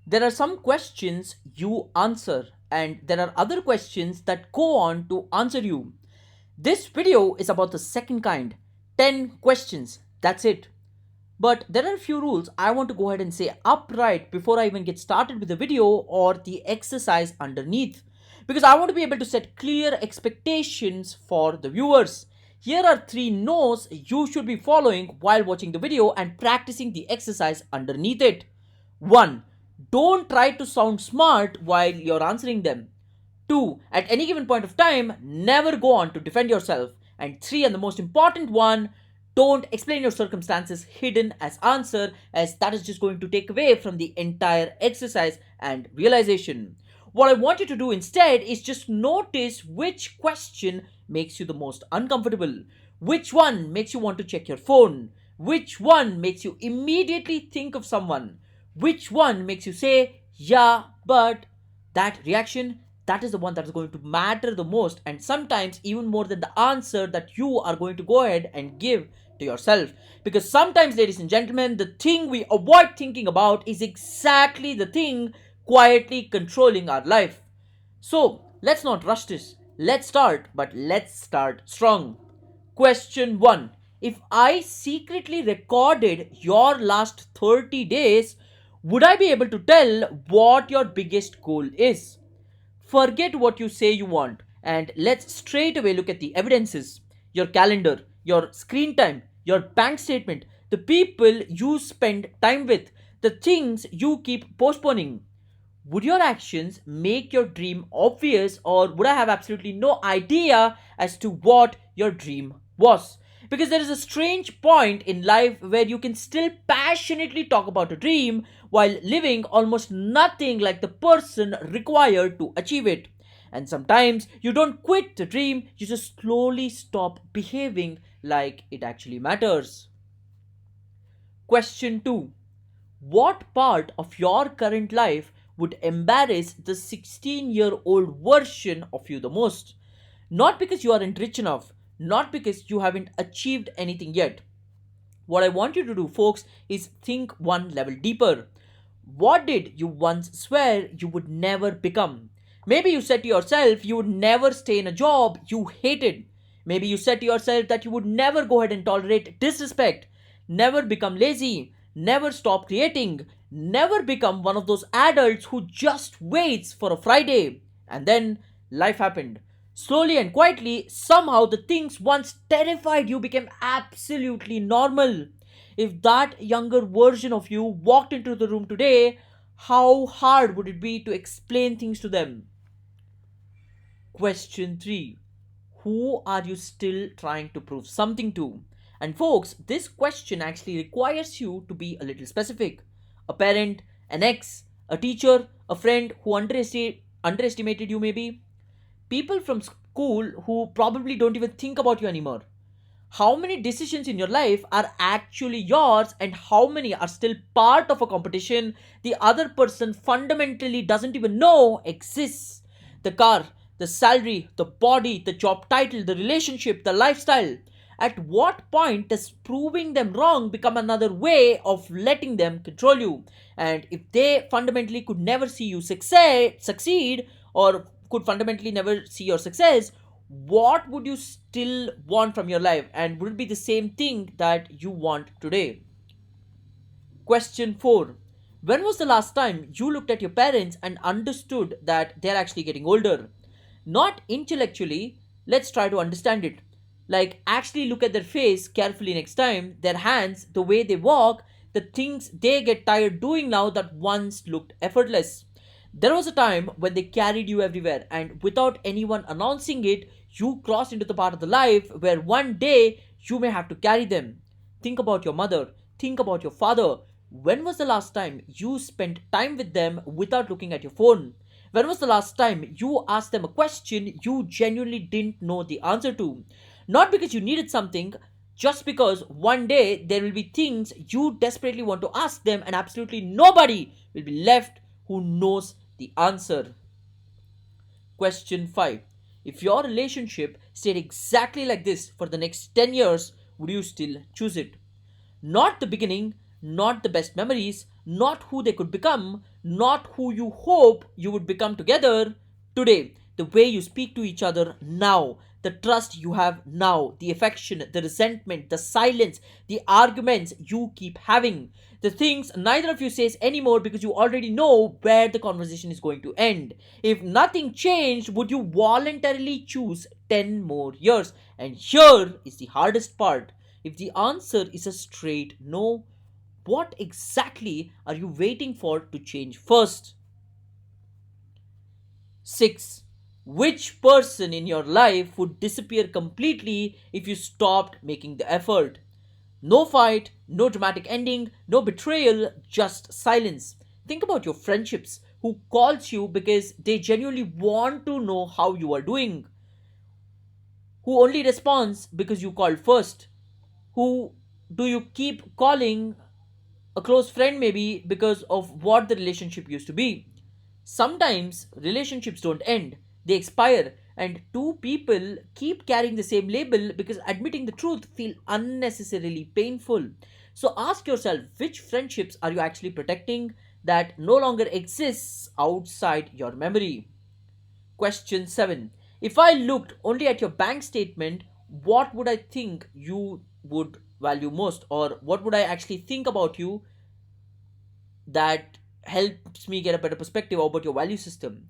There are some questions you answer, and there are other questions that go on to answer you. This video is about the second kind, 10 questions. That's it. But there are a few rules I want to go ahead and say upright before I even get started with the video or the exercise underneath. Because I want to be able to set clear expectations for the viewers. Here are three no's you should be following while watching the video and practicing the exercise underneath it. 1. Don't try to sound smart while you're answering them. 2. At any given point of time, never go on to defend yourself. And 3. And the most important one, don't explain your circumstances hidden as answer, as that is just going to take away from the entire exercise and realization. What I want you to do instead is just notice which question makes you the most uncomfortable, which one makes you want to check your phone, which one makes you immediately think of someone, which one makes you say, yeah, but that reaction, that is the one that is going to matter the most, and sometimes even more than the answer that you are going to go ahead and give to yourself. Because sometimes, ladies and gentlemen, the thing we avoid thinking about is exactly the thing quietly controlling our life. So let's not rush this. Let's start, but let's start strong. Question 1. If I secretly recorded your last 30 days, would I be able to tell what your biggest goal is? Forget what you say you want, and let's straight away look at the evidences: your calendar, your screen time, your bank statement, the people you spend time with, the things you keep postponing. Would your actions make your dream obvious, or would I have absolutely no idea as to what your dream was? Because there is a strange point in life where you can still passionately talk about a dream while living almost nothing like the person required to achieve it. And sometimes you don't quit the dream, you just slowly stop behaving like it actually matters. Question 2. What part of your current life would embarrass the 16-year-old version of you the most? Not because you aren't rich enough, not because you haven't achieved anything yet. What I want you to do, folks, is think one level deeper. What did you once swear you would never become? Maybe you said to yourself you would never stay in a job you hated. Maybe you said to yourself that you would never go ahead and tolerate disrespect, never become lazy, never stop creating, never become one of those adults who just waits for a Friday. And then life happened. Slowly and quietly, somehow the things once terrified you became absolutely normal. If that younger version of you walked into the room today, how hard would it be to explain things to them? Question 3. Who are you still trying to prove something to? And folks, this question actually requires you to be a little specific. A parent, an ex, a teacher, a friend who underestimated you, maybe. People from school who probably don't even think about you anymore. How many decisions in your life are actually yours, and how many are still part of a competition the other person fundamentally doesn't even know exists? The car, the salary, the body, the job title, the relationship, the lifestyle. At what point does proving them wrong become another way of letting them control you? And if they fundamentally could never see you succeed, or could fundamentally never see your success, what would you still want from your life? And would it be the same thing that you want today? Question 4. When was the last time you looked at your parents and understood that they're actually getting older? Not intellectually, let's try to understand it. Like, actually look at their face carefully next time, their hands, the way they walk, the things they get tired doing now that once looked effortless. There was a time when they carried you everywhere, and without anyone announcing it, you crossed into the part of the life where one day you may have to carry them. Think about your mother, think about your father. When was the last time you spent time with them without looking at your phone? When was the last time you asked them a question you genuinely didn't know the answer to? Not because you needed something, just because one day there will be things you desperately want to ask them, and absolutely nobody will be left who knows the answer. Question 5. If your relationship stayed exactly like this for the next 10 years, would you still choose it? Not the beginning, not the best memories, not who they could become, not who you hope you would become together. Today, the way you speak to each other now, the trust you have now, the affection, the resentment, the silence, the arguments you keep having, the things neither of you says anymore because you already know where the conversation is going to end. If nothing changed, would you voluntarily choose 10 more years? And here is the hardest part. If the answer is a straight no, what exactly are you waiting for to change first? 6. Which person in your life would disappear completely if you stopped making the effort? No fight, no dramatic ending, no betrayal, just silence. Think about your friendships who calls you because they genuinely want to know how you are doing, who only responds because you called first, who do you keep calling a close friend maybe because of what the relationship used to be. Sometimes relationships don't end, they expire, and two people keep carrying the same label because admitting the truth feel unnecessarily painful. So ask yourself, which friendships are you actually protecting that no longer exists outside your memory? Question 7. If I looked only at your bank statement, what would I think you would value most, or what would I actually think about you that helps me get a better perspective about your value system?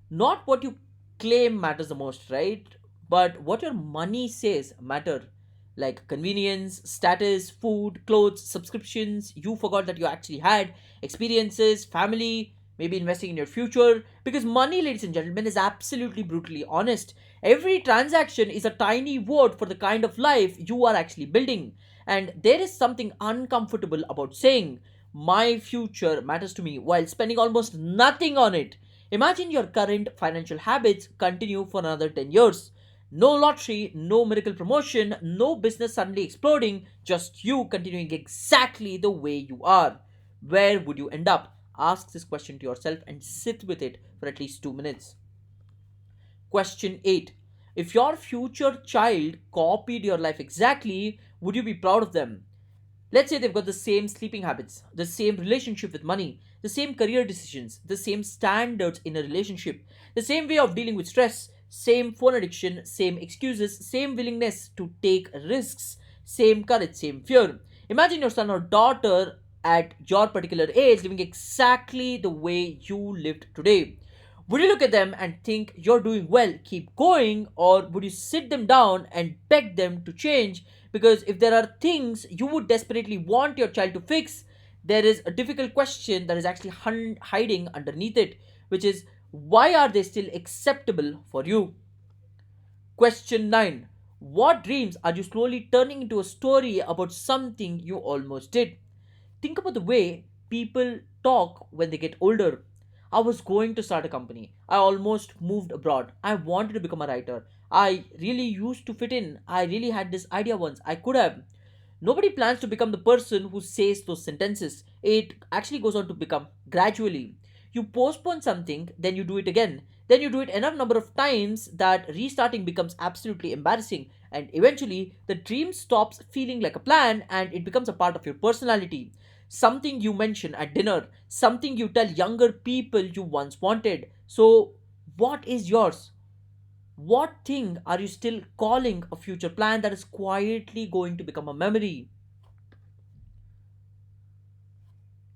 Not what you claim matters the most, right? But what your money says matter. Like convenience, status, food, clothes, subscriptions you forgot that you actually had, experiences, family, maybe investing in your future. Because money, ladies and gentlemen, is absolutely brutally honest. Every transaction is a tiny vote for the kind of life you are actually building. And there is something uncomfortable about saying, my future matters to me while spending almost nothing on it. Imagine your current financial habits continue for another 10 years. No lottery, no miracle promotion, no business suddenly exploding, just you continuing exactly the way you are. Where would you end up? Ask this question to yourself and sit with it for at least 2 minutes. Question 8. If your future child copied your life exactly, would you be proud of them? Let's say they've got the same sleeping habits, the same relationship with money, the same career decisions, the same standards in a relationship, the same way of dealing with stress, same phone addiction, same excuses, same willingness to take risks, same courage, same fear. Imagine your son or daughter at your particular age living exactly the way you lived today. Would you look at them and think you're doing well, keep going, or would you sit them down and beg them to change? Because if there are things you would desperately want your child to fix, there is a difficult question that is actually hiding underneath it, which is, why are they still acceptable for you? Question 9. What dreams are you slowly turning into a story about something you almost did? Think about the way people talk when they get older. I was going to start a company. I almost moved abroad. I wanted to become a writer. I really used to fit in. I really had this idea once. I could have. Nobody plans to become the person who says those sentences. It actually goes on to become gradually. You postpone something, then you do it again. Then you do it enough number of times that restarting becomes absolutely embarrassing. And eventually, the dream stops feeling like a plan and it becomes a part of your personality. Something you mention at dinner, something you tell younger people you once wanted. So, what is yours? What thing are you still calling a future plan that is quietly going to become a memory?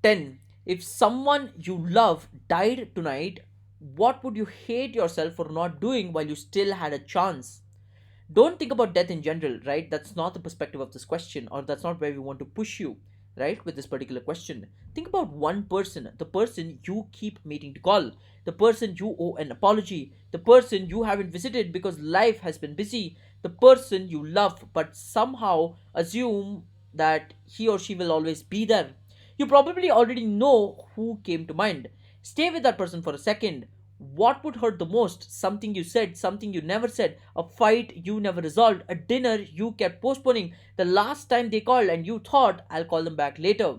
10. If someone you love died tonight, what would you hate yourself for not doing while you still had a chance? Don't think about death in general, right? That's not the perspective of this question, or that's not where we want to push you, right? With this particular question, think about one person, the person you keep meeting to call, the person you owe an apology, the person you haven't visited because life has been busy, the person you love but somehow assume that he or she will always be there. You probably already know who came to mind. Stay with that person for a second. What would hurt the most? Something you said, something you never said, a fight you never resolved, a dinner you kept postponing, the last time they called and you thought, I'll call them back later.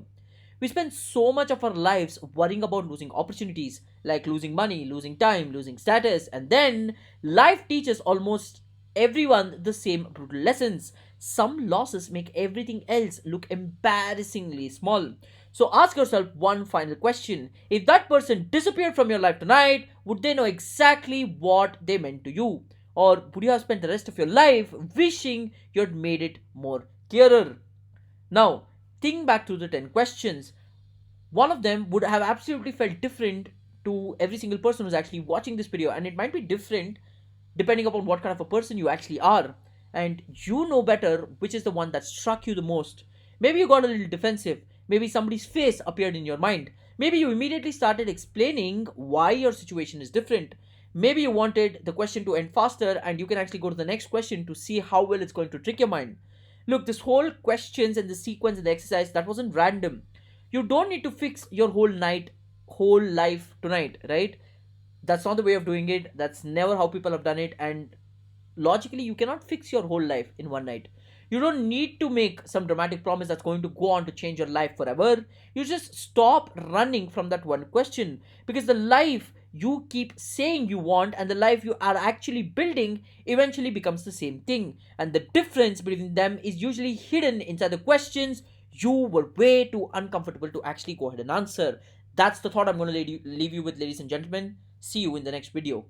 We spend so much of our lives worrying about losing opportunities, like losing money, losing time, losing status, and then life teaches almost everyone the same brutal lessons. Some losses make everything else look embarrassingly small. So ask yourself one final question. If that person disappeared from your life tonight, would they know exactly what they meant to you? Or would you have spent the rest of your life wishing you had made it more clearer? Now, think back to the 10 questions. One of them would have absolutely felt different to every single person who's actually watching this video, and it might be different depending upon what kind of a person you actually are. And you know better which is the one that struck you the most. Maybe you got a little defensive, maybe somebody's face appeared in your mind, maybe you immediately started explaining why your situation is different. Maybe you wanted the question to end faster and you can actually go to the next question to see how well it's going to trick your mind. Look, this whole questions and the sequence and the exercise, that wasn't random. You don't need to fix your whole life tonight, right? That's not the way of doing it. That's never how people have done it. And logically, you cannot fix your whole life in one night. You don't need to make some dramatic promise that's going to go on to change your life forever. You just stop running from that one question, because the life you keep saying you want and the life you are actually building eventually becomes the same thing. And the difference between them is usually hidden inside the questions you were way too uncomfortable to actually go ahead and answer. That's the thought I'm going to leave you with, ladies and gentlemen. See you in the next video.